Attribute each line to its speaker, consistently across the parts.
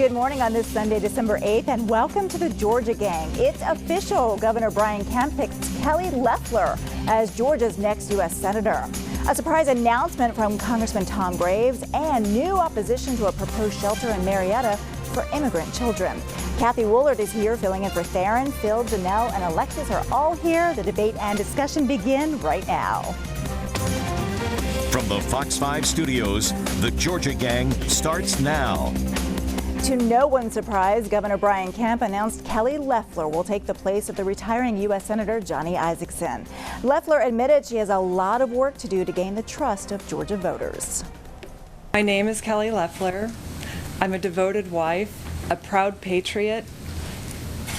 Speaker 1: Good morning on this Sunday, December 8th, and welcome to the Georgia Gang. It's official. Governor Brian Kemp picks Kelly Leffler as Georgia's next U.S. Senator. A surprise announcement from Congressman Tom Graves and new opposition to a proposed shelter in Marietta for immigrant children. Kathy Woolard is here filling in for Theron. Phil, Janelle, and Alexis are all here. The debate and discussion begin right now.
Speaker 2: From the Fox 5 studios, the Georgia Gang starts now.
Speaker 1: To no one's surprise, Governor Brian Kemp announced Kelly Leffler will take the place of the retiring U.S. Senator Johnny Isakson. Leffler admitted she has a lot of work to do to gain the trust of Georgia voters.
Speaker 3: My name is Kelly Leffler. I'm a devoted wife, a proud patriot,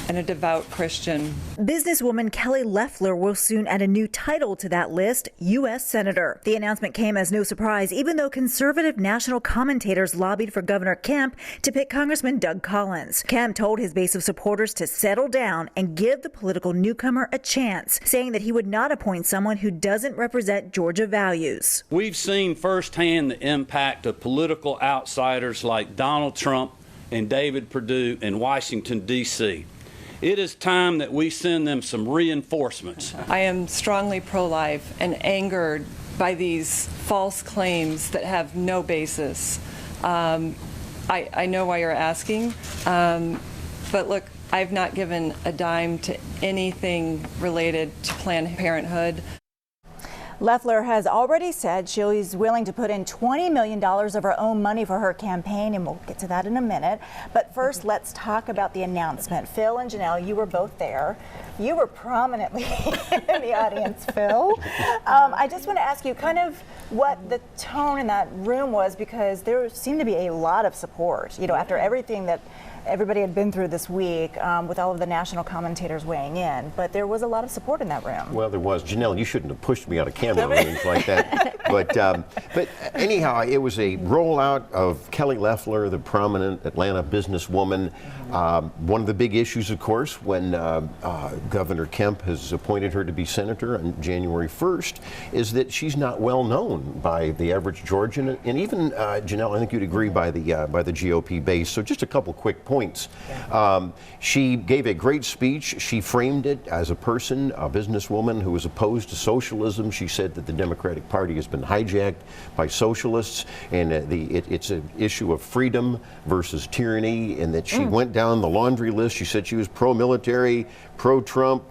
Speaker 3: and a devout Christian.
Speaker 1: Businesswoman Kelly Leffler will soon add a new title to that list, U.S. Senator. The announcement came as no surprise, even though conservative national commentators lobbied for Governor Kemp to pick Congressman Doug Collins. Kemp told his base of supporters to settle down and give the political newcomer a chance, saying that he would not appoint someone who doesn't represent Georgia values.
Speaker 4: We've seen firsthand the impact of political outsiders like Donald Trump and David Perdue in Washington, D.C. It is time that we send them some reinforcements.
Speaker 3: I am strongly pro-life and angered by these false claims that have no basis. I know why you're asking, but look, I've not given a dime to anything related to Planned Parenthood.
Speaker 1: Leffler has already said she's willing to put in $20 million of her own money for her campaign, and we'll get to that in a minute. But first, let's talk about the announcement. Phil and Janelle, you were both there. You were prominently in the audience, Phil. I just want to ask you kind of what the tone in that room was, because there seemed to be a lot of support, you know, after everything that everybody had been through this week, with all of the national commentators weighing in. But there was a lot of support in that room.
Speaker 5: Well, there was. Janelle, you shouldn't have pushed me out of camera or anything like that. But anyhow, it was a rollout of Kelly Leffler, the prominent Atlanta businesswoman. One of the big issues, of course, when Governor Kemp has appointed her to be senator on January 1st, is that she's not well known by the average Georgian, and even Janelle, I think you'd agree, by the GOP base. So just a couple quick points. She gave a great speech. She framed it as a person, a businesswoman who was opposed to socialism. She said that the Democratic Party has been hijacked by socialists, and it's an issue of freedom versus tyranny, and that she went down the laundry list. She said she was pro-military, pro-Trump,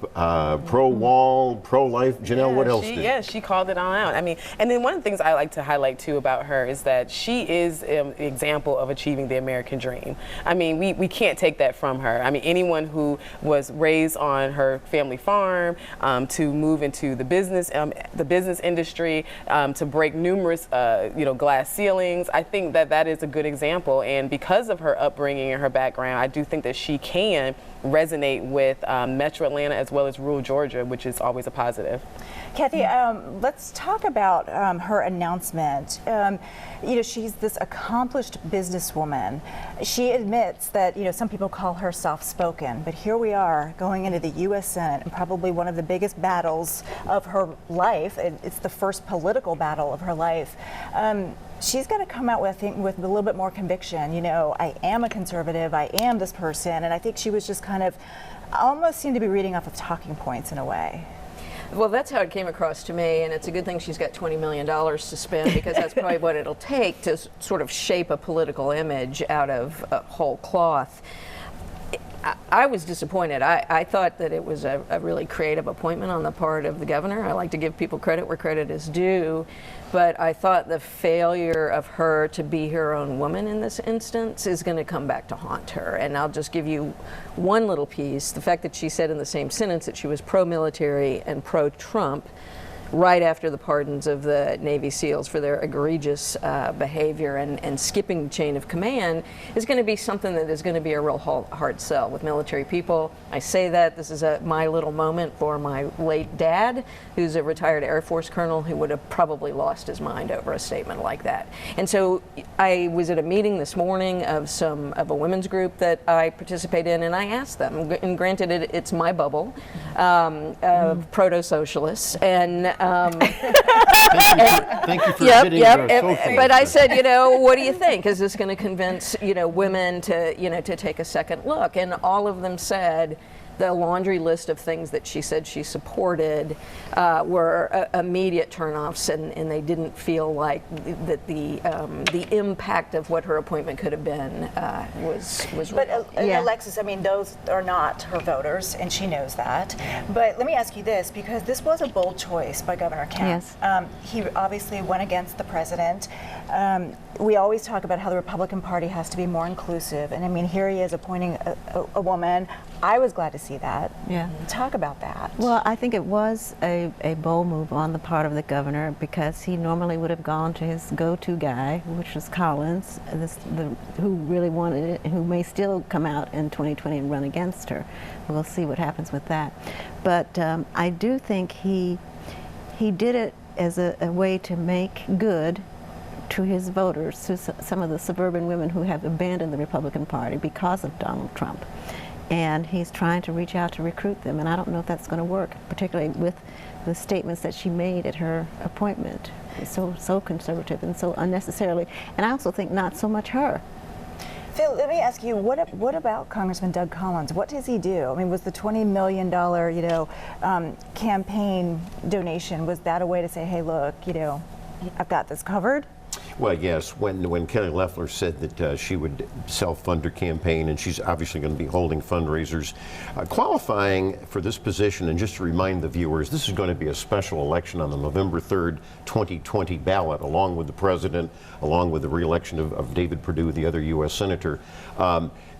Speaker 5: pro-wall, pro-life. Janelle, what else?
Speaker 6: She called it all out. I mean, and then one of the things I like to highlight too about her is that she is an example of achieving the American dream. I mean, we can't take that from her. I mean, anyone who was raised on her family farm, to move into the business industry, to break numerous glass ceilings, I think that is a good example. And because of her upbringing and her background, I do think that she can resonate with Metro Atlanta as well as rural Georgia, which is always a positive.
Speaker 1: Kathy, let's talk about her announcement. She's this accomplished businesswoman. She admits that, some people call her soft-spoken, but here we are going into the U.S. Senate, and probably one of the biggest battles of her life. It's the first political battle of her life. She's got to come out, I think, with a little bit more conviction. I am a conservative, I am this person, and I think she was just kind of almost seemed to be reading off of talking points in a way.
Speaker 7: Well, that's how it came across to me, and it's a good thing she's got $20 million to spend, because that's probably what it'll take to sort of shape a political image out of whole cloth. I was disappointed. I thought that it was a really creative appointment on the part of the governor. I like to give people credit where credit is due, but I thought the failure of her to be her own woman in this instance is going to come back to haunt her. And I'll just give you one little piece. The fact that she said in the same sentence that she was pro-military and pro-Trump right after the pardons of the Navy SEALs for their egregious behavior and skipping the chain of command is going to be something that is going to be a real hard sell with military people. I say that this is my little moment for my late dad, who's a retired Air Force colonel who would have probably lost his mind over a statement like that. And so I was at a meeting this morning of a women's group that I participate in, and I asked them, and granted it's my bubble, of proto-socialists, and
Speaker 5: Thank you for admitting our social
Speaker 7: But I
Speaker 5: issues.
Speaker 7: said, what do you think? Is this going to convince, women to, to take a second look? And all of them said the laundry list of things that she said she supported were immediate turnoffs, and they didn't feel like that the impact of what her appointment could have been was
Speaker 1: But
Speaker 7: real.
Speaker 1: Alexis, I mean, those are not her voters, and she knows that. But let me ask you this, because this was a bold choice by Governor Kemp.
Speaker 8: Yes.
Speaker 1: He obviously went against the president. We always talk about how the Republican Party has to be more inclusive, and I mean, here he is appointing a woman. I was glad to see that.
Speaker 8: Yeah.
Speaker 1: Talk about that.
Speaker 8: Well, I think it was a bold move on the part of the governor, because he normally would have gone to his go-to guy, which was Collins, who really wanted it, who may still come out in 2020 and run against her. We'll see what happens with that. But I do think he did it as a way to make good to his voters, to some of the suburban women who have abandoned the Republican Party because of Donald Trump. And he's trying to reach out to recruit them, and I don't know if that's going to work, particularly with the statements that she made at her appointment. It's so conservative and so unnecessarily, and I also think not so much her.
Speaker 1: Phil, let me ask you, what about Congressman Doug Collins? What does he do? I mean, was the $20 million, campaign donation, was that a way to say, hey, look, I've got this covered?
Speaker 5: Well, yes, when Kelly Leffler said that she would self-fund her campaign, and she's obviously going to be holding fundraisers, qualifying for this position, and just to remind the viewers, this is going to be a special election on the November 3rd, 2020 ballot, along with the president, along with the re-election of David Perdue, the other U.S. senator.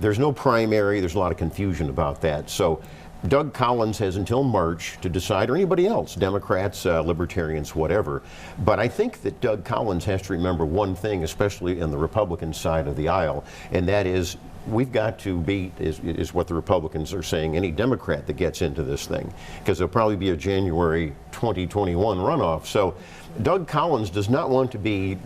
Speaker 5: There's no primary. There's a lot of confusion about that. So Doug Collins has until March to decide, or anybody else, Democrats, Libertarians, whatever. But I think that Doug Collins has to remember one thing, especially in the Republican side of the aisle, and that is we've got to beat, is what the Republicans are saying, any Democrat that gets into this thing, because there'll probably be a January 2021 runoff. So Doug Collins does not want to be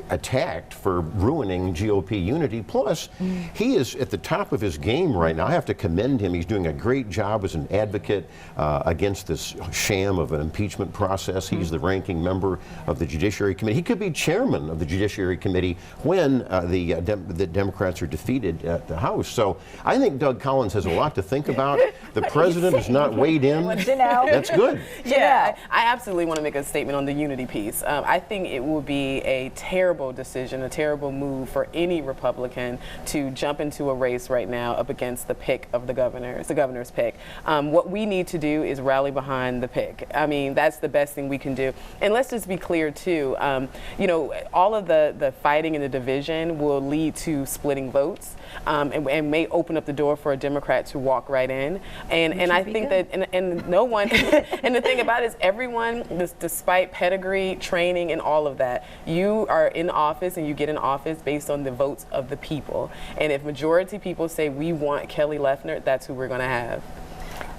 Speaker 5: attacked for ruining GOP unity. Plus, he is at the top of his game right now. I have to commend him. He's doing a great job as an advocate against this sham of an impeachment process. He's the ranking member of the Judiciary Committee. He could be chairman of the Judiciary Committee when the Democrats are defeated at the House. So I think Doug Collins has a lot to think about. The president has not weighed in. That's good.
Speaker 6: Yeah, I absolutely want to make a statement on the unity piece. I think it will be a terrible decision, a terrible move for any Republican to jump into a race right now up against the pick of the governor's pick. What we need to do is rally behind the pick. I mean, that's the best thing we can do. And let's just be clear too, all of the fighting and the division will lead to splitting votes. And may open up the door for a Democrat to walk right in. And I think that, and no one, and the thing about it is everyone, despite pedigree, training, and all of that, you are in office and you get in office based on the votes of the people. And if majority people say we want Kelly Leffler, that's who we're going to have.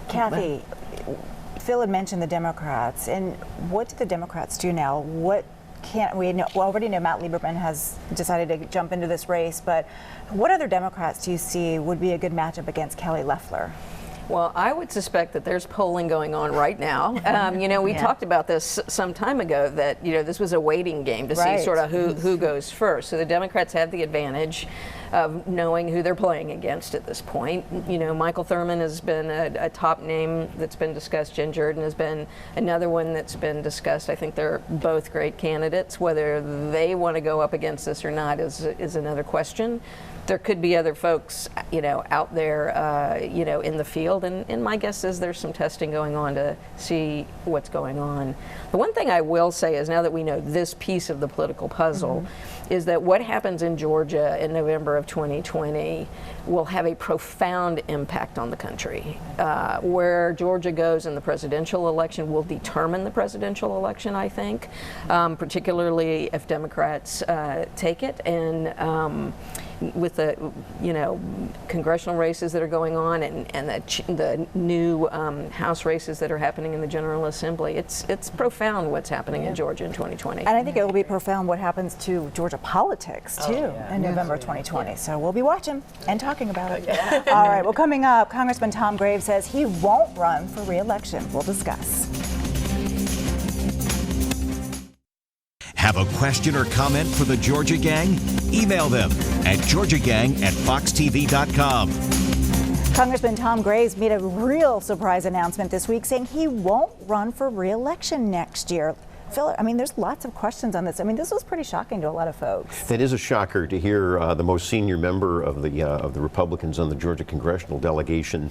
Speaker 1: Kathy, Phil had mentioned the Democrats, and what do the Democrats do now? We already know Matt Lieberman has decided to jump into this race, but what other Democrats do you see would be a good matchup against Kelly Leffler?
Speaker 7: Well, I would suspect that there's polling going on right now. We talked about this some time ago, that this was a waiting game to see sort of who goes first. So the Democrats have the advantage of knowing who they're playing against at this point. Michael Thurman has been a top name that's been discussed. Jen Jordan has been another one that's been discussed. I think they're both great candidates. Whether they want to go up against this or not is another question. There could be other folks, out there, in the field, and my guess is there's some testing going on to see what's going on. The one thing I will say is, now that we know this piece of the political puzzle, is that what happens in Georgia in November of 2020 will have a profound impact on the country. Where Georgia goes in the presidential election will determine the presidential election, I think, particularly if Democrats take it, and with the congressional races that are going on, and the new House races that are happening in the General Assembly. It's profound what's happening in Georgia in 2020.
Speaker 1: And I think it will be profound what happens to Georgia politics too in November 2020. So we'll be watching and talking about it. All right, well, coming up, Congressman Tom Graves says he won't run for re-election. We'll discuss.
Speaker 2: Have a question or comment for the Georgia Gang? Email them at georgiagang@foxtv.com.
Speaker 1: Congressman Tom Graves made a real surprise announcement this week saying he won't run for re-election next year. Phil, I mean, there's lots of questions on this. I mean, this was pretty shocking to a lot of folks.
Speaker 5: It is a shocker to hear the most senior member of the Republicans on the Georgia congressional delegation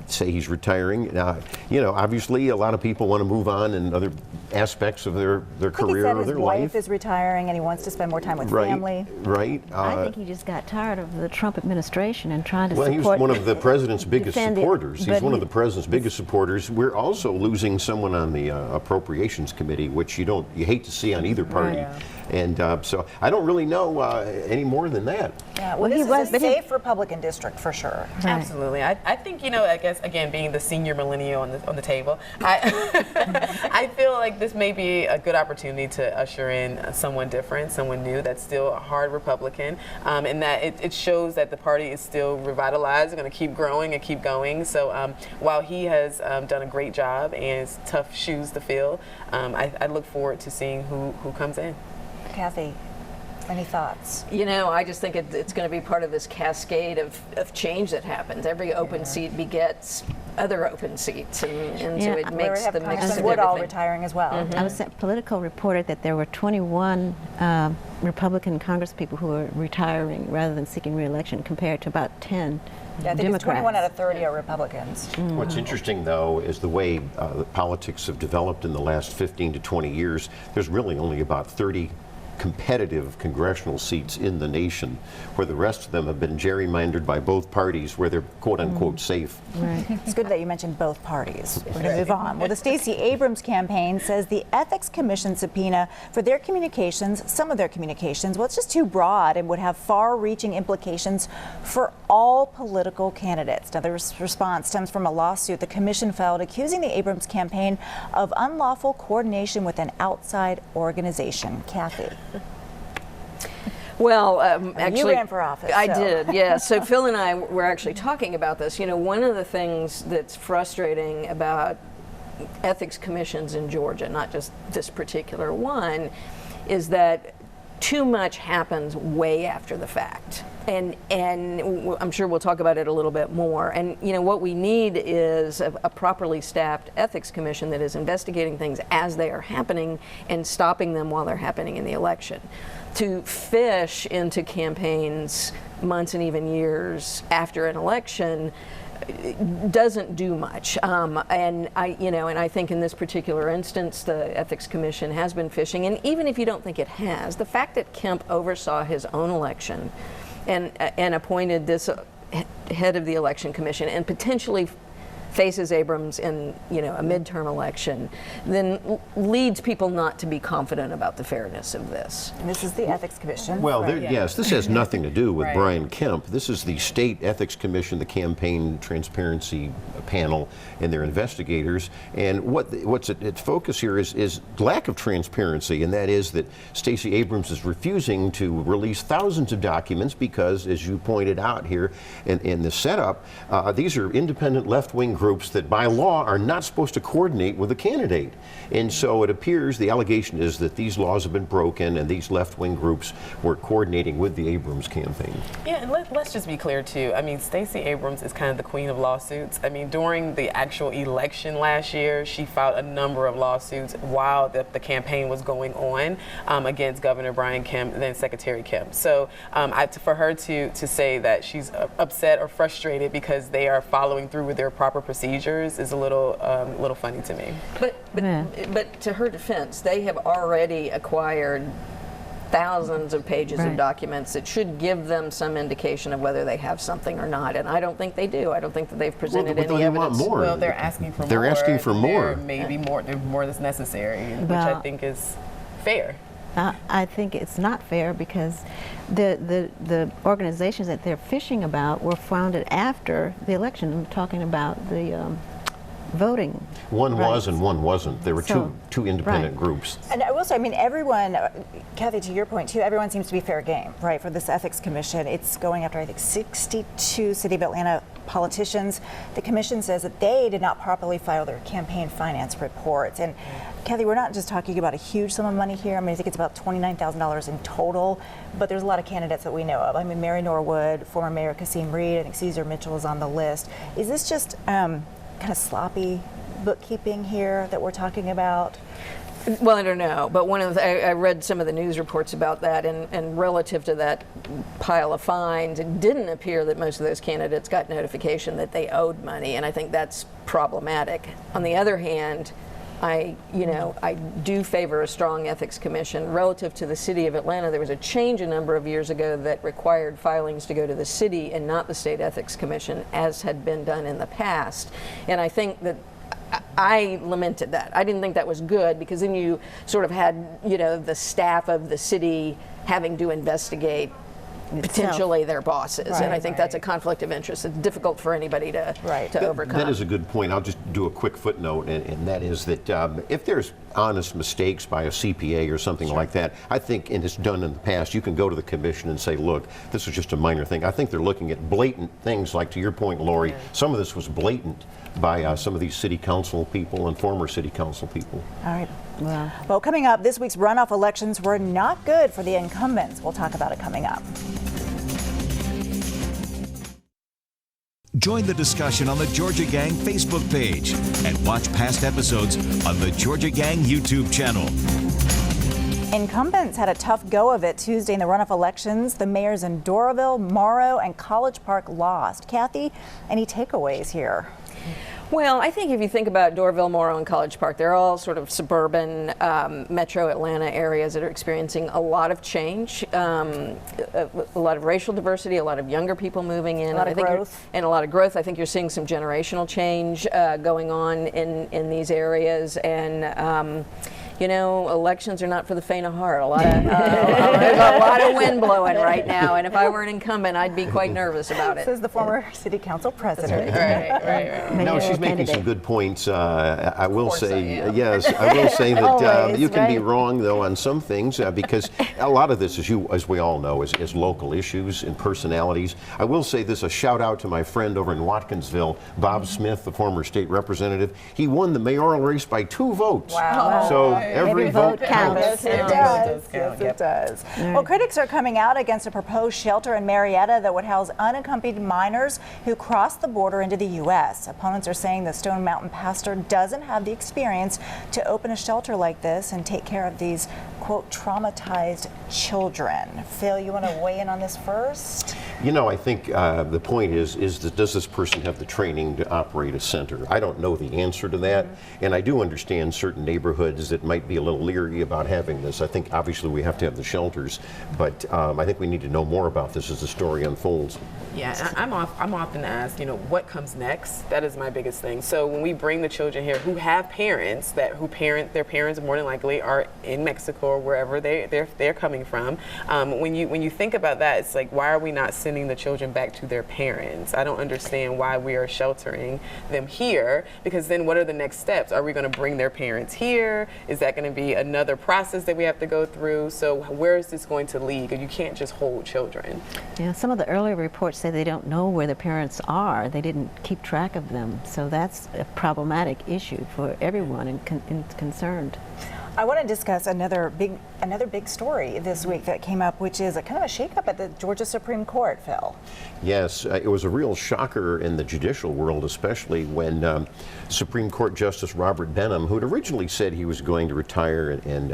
Speaker 5: say he's retiring. Now, you know, obviously, a lot of people want to move on in other aspects of their career or their life.
Speaker 1: His wife is retiring, and he wants to spend more time with family.
Speaker 5: Right.
Speaker 8: I think he just got tired of the Trump administration and trying to support.
Speaker 5: Well, he was one of the president's biggest supporters. He's one of the president's biggest supporters. We're also losing someone on the Appropriations Committee, which you hate to see on either party.
Speaker 6: Yeah.
Speaker 5: And so I don't really know any more than that.
Speaker 1: Yeah, well, this is a safe Republican district for sure.
Speaker 6: Right. Absolutely. I think, you know, I guess, again, being the senior millennial on the table, I feel like this may be a good opportunity to usher in someone different, someone new that's still a hard Republican, and that it shows that the party is still revitalized, going to keep growing and keep going. So while he has done a great job and it's tough shoes to fill, I look forward to seeing who comes in.
Speaker 1: Kathy, any thoughts?
Speaker 7: You know, I just think it's going to be part of this cascade of change that happens. Every open seat begets other open seats, and so it makes the mix of
Speaker 1: Woodall
Speaker 7: everything.
Speaker 1: retiring as well.
Speaker 8: I was Politico reported that there were 21 Republican congresspeople who are retiring rather than seeking re-election, compared to about 10
Speaker 1: Yeah, I think
Speaker 8: Democrats.
Speaker 1: it's 21 out of 30 are Republicans.
Speaker 5: What's interesting, though, is the way the politics have developed in the last 15 to 20 years. There's really only about 30 competitive congressional seats in the nation, where the rest of them have been gerrymandered by both parties, where they're quote-unquote safe.
Speaker 8: Right.
Speaker 1: It's good that you mentioned both parties. We're going to move on. Well, the Stacey Abrams campaign says the Ethics Commission subpoena for their communications, some of their communications, well, it's just too broad and would have far-reaching implications for all political candidates. Now, the response stems from a lawsuit the commission filed accusing the Abrams campaign of unlawful coordination with an outside organization. Kathy.
Speaker 7: Well, actually,
Speaker 1: you ran for office.
Speaker 7: I
Speaker 1: so.
Speaker 7: did, yeah. So Phil and I were actually talking about this. You know, one of the things that's frustrating about ethics commissions in Georgia, not just this particular one, is that too much happens way after the fact. And I'm sure we'll talk about it a little bit more. And, you know, what we need is a properly staffed ethics commission that is investigating things as they are happening and stopping them while they're happening in the election. To fish into campaigns months and even years after an election doesn't do much, and I think in this particular instance, the Ethics Commission has been fishing. And even if you don't think it has, the fact that Kemp oversaw his own election and appointed this head of the Election Commission and potentially faces Abrams in, you know, a midterm election, then leads people not to be confident about the fairness of this.
Speaker 1: And this is the Ethics Commission.
Speaker 5: Well, yes, this has nothing to do with
Speaker 6: Right.
Speaker 5: Brian Kemp. This is the State Ethics Commission, the Campaign Transparency Panel, and their investigators. And what's its focus here is lack of transparency, and that is that Stacey Abrams is refusing to release thousands of documents because, as you pointed out here in the setup, these are independent left-wing groups that by law are not supposed to coordinate with a candidate. And so it appears the allegation is that these laws have been broken and these left-wing groups were coordinating with the Abrams campaign.
Speaker 6: Yeah, and let's just be clear, too. I mean, Stacey Abrams is kind of the queen of lawsuits. I mean, during the actual election last year, she filed a number of lawsuits while the campaign was going on against Governor Brian Kemp and then Secretary Kemp. So for her to say that she's upset or frustrated because they are following through with their proper procedures is a little funny to me.
Speaker 7: But to her defense, they have already acquired thousands of pages of documents that should give them some indication of whether they have something or not, and I don't think they do. I don't think that they've presented any evidence.
Speaker 5: Want more.
Speaker 6: Well, they're asking for more.
Speaker 5: They're asking for more.
Speaker 6: There may be more that's necessary, which I think is fair.
Speaker 8: I think it's not fair because the organizations that they're fishing about were founded after the election. I'm talking about the voting.
Speaker 5: One was
Speaker 8: rights.
Speaker 5: and one wasn't. There were
Speaker 8: So,
Speaker 5: two independent
Speaker 8: right.
Speaker 5: groups.
Speaker 1: And I will say, I mean, everyone, Kathy, to your point too, everyone seems to be fair game, right? For this ethics commission, it's going after, I think, 62 City of Atlanta politicians. The commission says that they did not properly file their campaign finance reports. And Kathy, we're not just talking about a huge sum of money here. I mean, I think it's about $29,000 in total, but there's a lot of candidates that we know of. I mean, Mary Norwood, former Mayor Kasim Reed, I think Caesar Mitchell is on the list. Is this just kind of sloppy bookkeeping here that we're talking about?
Speaker 7: Well, I don't know, but I read some of the news reports about that, and relative to that pile of fines, it didn't appear that most of those candidates got notification that they owed money, and I think that's problematic. On the other hand, I do favor a strong ethics commission. Relative to the City of Atlanta, there was a change a number of years ago that required filings to go to the city and not the State Ethics Commission, as had been done in the past. And I think that I lamented that. I didn't think that was good, because then you sort of had, the staff of the city having to investigate potentially their bosses.
Speaker 1: Right,
Speaker 7: and I think that's a conflict of interest. It's difficult for anybody to overcome.
Speaker 5: That is a good point. I'll just do a quick footnote, and that is that if there's honest mistakes by a CPA or something like that, I think, and it's done in the past, you can go to the commission and say, look, this was just a minor thing. I think they're looking at blatant things, like to your point, Lori, some of this was blatant by some of these city council people and former city council people.
Speaker 1: All right. Well, coming up, this week's runoff elections were not good for the incumbents. We'll talk about it coming up.
Speaker 2: Join the discussion on the Georgia Gang Facebook page and watch past episodes on the Georgia Gang YouTube channel.
Speaker 1: Incumbents had a tough go of it Tuesday in the runoff elections. The mayors in Doraville, Morrow, and College Park lost. Kathy, any takeaways here?
Speaker 7: Well, I think if you think about Doraville, Morrow, and College Park, they're all sort of suburban metro Atlanta areas that are experiencing a lot of change, a lot of racial diversity, a lot of younger people moving in.
Speaker 1: A lot of growth.
Speaker 7: And a lot of growth. I think you're seeing some generational change going on in these areas. And elections are not for the faint of heart. There's a lot of wind blowing right now, and if I were an incumbent, I'd be quite nervous about it.
Speaker 1: Says the former city council president.
Speaker 7: Right.
Speaker 5: No, she's making some good points. I will say,
Speaker 7: I am.
Speaker 5: yes, I will say that
Speaker 8: Always,
Speaker 5: you can be
Speaker 8: right?
Speaker 5: wrong, though, on some things, because a lot of this, as we all know, is local issues and personalities. I will say this, a shout out to my friend over in Watkinsville, Bob Smith, the former state representative. He won the mayoral race by 2 votes.
Speaker 1: Wow.
Speaker 5: So every vote
Speaker 1: Yes,
Speaker 5: counts.
Speaker 1: it does. Yes, it does. Well, critics are coming out against a proposed shelter in Marietta that would house unaccompanied minors who cross the border into the U.S. Opponents are saying the Stone Mountain pastor doesn't have the experience to open a shelter like this and take care of these, quote, traumatized children. Phil, you want to weigh in on this first?
Speaker 5: I think the point is that does this person have the training to operate a center? I don't know the answer to that, and I do understand certain neighborhoods that might be a little leery about having this. I think obviously we have to have the shelters, but I think we need to know more about this as the story unfolds.
Speaker 6: Yeah, I'm often asked, what comes next? That is my biggest thing. So when we bring the children here who have parents their parents more than likely are in Mexico or wherever they're coming from. When you think about that, it's like, why are we not sending the children back to their parents? I don't understand why we are sheltering them here, because then what are the next steps? Are we going to bring their parents here? Is that going to be another process that we have to go through? So where is this going to lead? You can't just hold children.
Speaker 8: Yeah, some of the earlier reports say they don't know where the parents are. They didn't keep track of them. So that's a problematic issue for everyone concerned.
Speaker 1: I want to discuss another big story this week that came up, which is a kind of a shakeup at the Georgia Supreme Court, Phil.
Speaker 5: Yes, it was a real shocker in the judicial world, especially when Supreme Court Justice Robert Benham, who had originally said he was going to retire and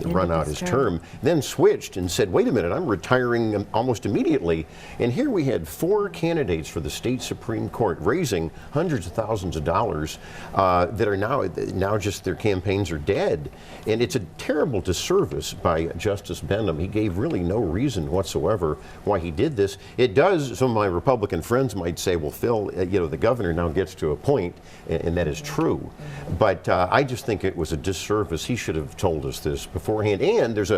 Speaker 5: run out his term, then switched and said, wait a minute, I'm retiring almost immediately. And here we had 4 candidates for the state Supreme Court raising hundreds of thousands of dollars that are now just their campaigns are dead. And it's a terrible disservice by Justice Benham. He gave really no reason whatsoever why he did this. It does, some of my Republican friends might say, well, Phil, the governor now gets to a point, and that is true. But I just think it was a disservice. He should have told us this beforehand. And there's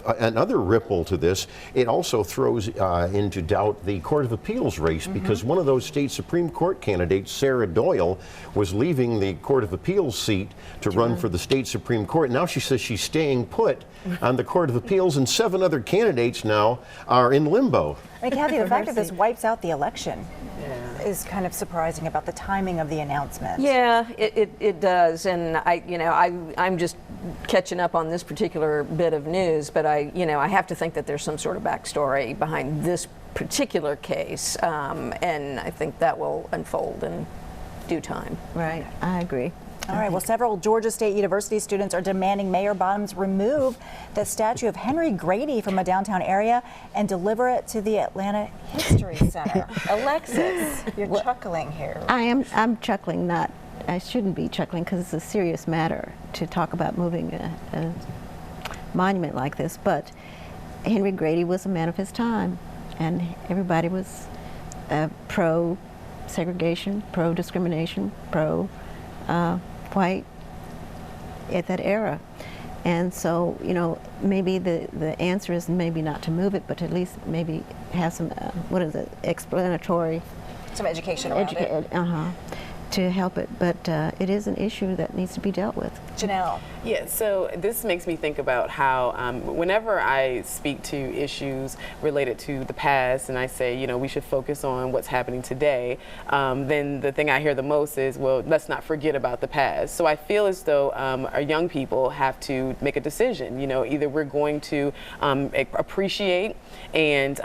Speaker 5: another ripple to this. It also throws into doubt the Court of Appeals race, because one of those state Supreme Court candidates, Sarah Doyle, was leaving the Court of Appeals seat to run for the state Supreme Court. Now she says she's staying put on the Court of Appeals, and 7 other candidates now are in limbo.
Speaker 1: I mean, Kathy, the fact that this wipes out the election is kind of surprising about the timing of the announcement.
Speaker 7: Yeah, it does, and I'm just catching up on this particular bit of news, but I have to think that there's some sort of backstory behind this particular case, and I think that will unfold in due time.
Speaker 8: Right, I agree.
Speaker 1: All right, well, several Georgia State University students are demanding Mayor Bottoms remove the statue of Henry Grady from a downtown area and deliver it to the Atlanta History Center. Alexis, you're chuckling here.
Speaker 8: I'm chuckling, I shouldn't be chuckling, because it's a serious matter to talk about moving a monument like this, but Henry Grady was a man of his time, and everybody was pro-segregation, pro-discrimination, white at that era. And so, maybe the answer is maybe not to move it, but at least maybe have some, explanatory.
Speaker 1: Some education around it.
Speaker 8: To help it, but it is an issue that needs to be dealt with.
Speaker 1: Janelle.
Speaker 6: Yeah, so this makes me think about how whenever I speak to issues related to the past and I say, we should focus on what's happening today, then the thing I hear the most is, well, let's not forget about the past. So I feel as though our young people have to make a decision. Either we're going to appreciate and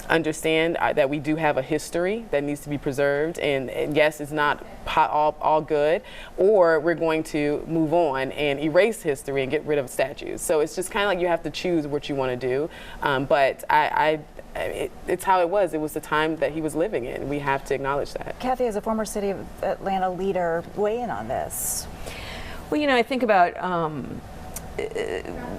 Speaker 6: understand that we do have a history that needs to be preserved, and yes, it's not all good, or we're going to move on and erase history and get rid of statues. So it's just kind of like you have to choose what you want to do. But it's how it was. It was the time that he was living in. We have to acknowledge that.
Speaker 1: Kathy, as a former City of Atlanta leader, weigh in on this.
Speaker 7: Well, I think about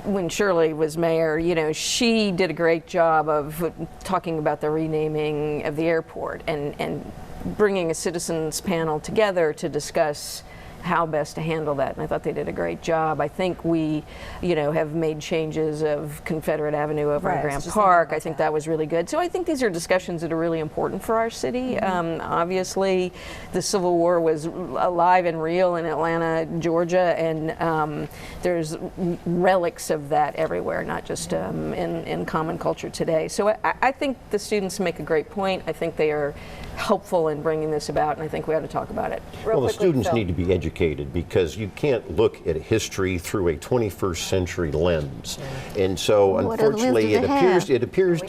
Speaker 7: when Shirley was mayor, she did a great job of talking about the renaming of the airport and bringing a citizens panel together to discuss how best to handle that, and I thought they did a great job. I think we, have made changes of Confederate Avenue over in Grant Park. I think that was really good. So I think these are discussions that are really important for our city. Obviously, the Civil War was alive and real in Atlanta, Georgia, and there's relics of that everywhere, not just in common culture today. So I think the students make a great point. I think they are helpful in bringing this about, and I think we ought to talk about it.
Speaker 5: Well, the students need to be educated, because you can't look at history through a 21st century lens. And so, unfortunately, it appears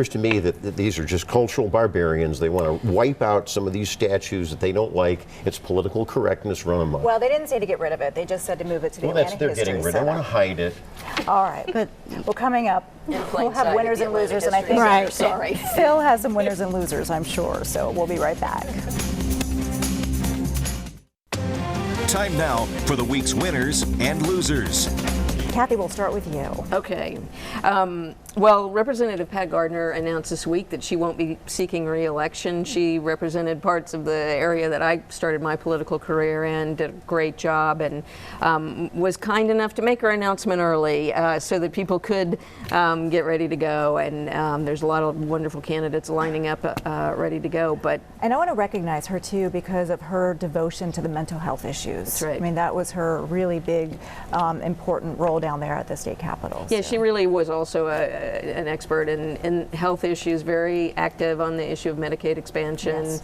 Speaker 5: to me that these are just cultural barbarians. They want to wipe out some of these statues that they don't like. It's political correctness run amok.
Speaker 1: Well, they didn't say to get rid of it. They just said to move it to the Atlanta History Center.
Speaker 5: They're getting rid. They want to hide it.
Speaker 1: All right, but coming up, we'll have winners and losers, and I think
Speaker 7: sorry,
Speaker 1: Phil has some winners and losers, I'm sure. So we'll be right back.
Speaker 2: Time now for the week's winners and losers.
Speaker 1: Kathy, we'll start with you.
Speaker 7: Okay. Well, Representative Pat Gardner announced this week that she won't be seeking re-election. She represented parts of the area that I started my political career in, did a great job, and was kind enough to make her announcement early so that people could get ready to go. And there's a lot of wonderful candidates lining up ready to go.
Speaker 1: And I want to recognize her, too, because of her devotion to the mental health issues.
Speaker 7: That's right.
Speaker 1: I mean, that was her really big, important role down there at the state capitol.
Speaker 7: Yeah, she really was also an expert in health issues, very active on the issue of Medicaid expansion. Yes.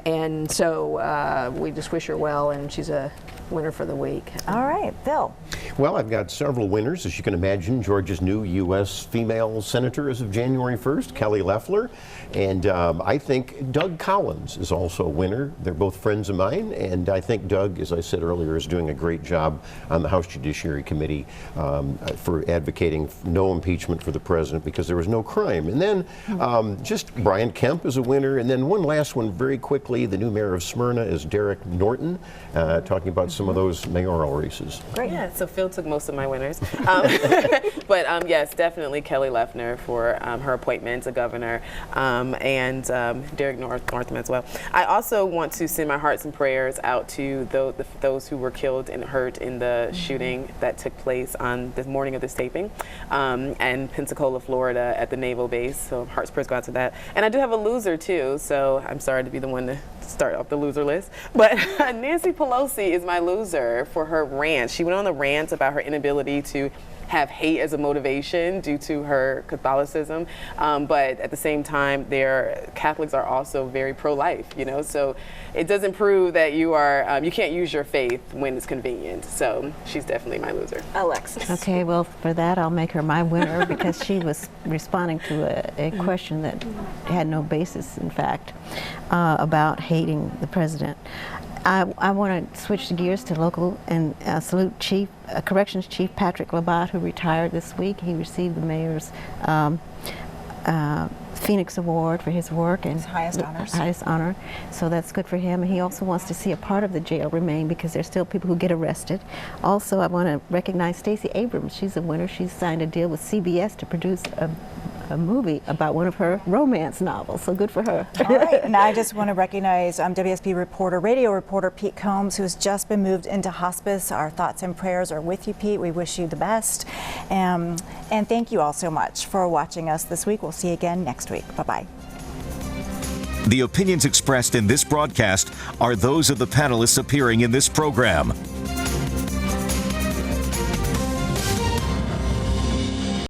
Speaker 7: And so we just wish her well, and she's a winner for the week.
Speaker 1: All right, Phil.
Speaker 5: Well, I've got several winners. As you can imagine, Georgia's new U.S. female senator as of January 1st, Kelly Leffler. And I think Doug Collins is also a winner. They're both friends of mine, and I think Doug, as I said earlier, is doing a great job on the House Judiciary Committee for advocating no impeachment for the president because there was no crime. And then just Brian Kemp is a winner. And then one last one very quickly, the new mayor of Smyrna is Derek Norton, talking about some of those mayoral races.
Speaker 6: Great. Yeah, so Phil took most of my winners. But yes, definitely Kelly Leffler for her appointment to governor, and Derek Northam as well. I also want to send my hearts and prayers out to those who were killed and hurt in the shooting that took place on the morning of this taping, and Pensacola, Florida at the Naval Base. So hearts and prayers go out to that. And I do have a loser too, so I'm sorry to be the one to start off the loser list. But Nancy Pelosi is my loser for her rant. She went on a rant about her inability to have hate as a motivation due to her Catholicism, but at the same time, Catholics are also very pro-life, you know. So it doesn't prove that you are you can't use your faith when it's convenient. So she's definitely my loser.
Speaker 7: Alexis.
Speaker 8: Okay, well, for that, I'll make her my winner because she was responding to a question that had no basis, in fact, about hating the president. I want to switch gears to local and salute Corrections Chief Patrick Labatt, who retired this week. He received the mayor's Phoenix Award for his work and
Speaker 1: His highest honors.
Speaker 8: Highest honor. So that's good for him. And he also wants to see a part of the jail remain because there's still people who get arrested. Also, I want to recognize Stacey Abrams. She's a winner. She's signed a deal with CBS to produce a movie about one of her romance novels, so good for her.
Speaker 1: All right, and I just want to recognize WSB radio reporter Pete Combs, who has just been moved into hospice. Our thoughts and prayers are with you, Pete. We wish you the best. And thank you all so much for watching us this week. We'll see you again next week. Bye-bye.
Speaker 2: The opinions expressed in this broadcast are those of the panelists appearing in this program.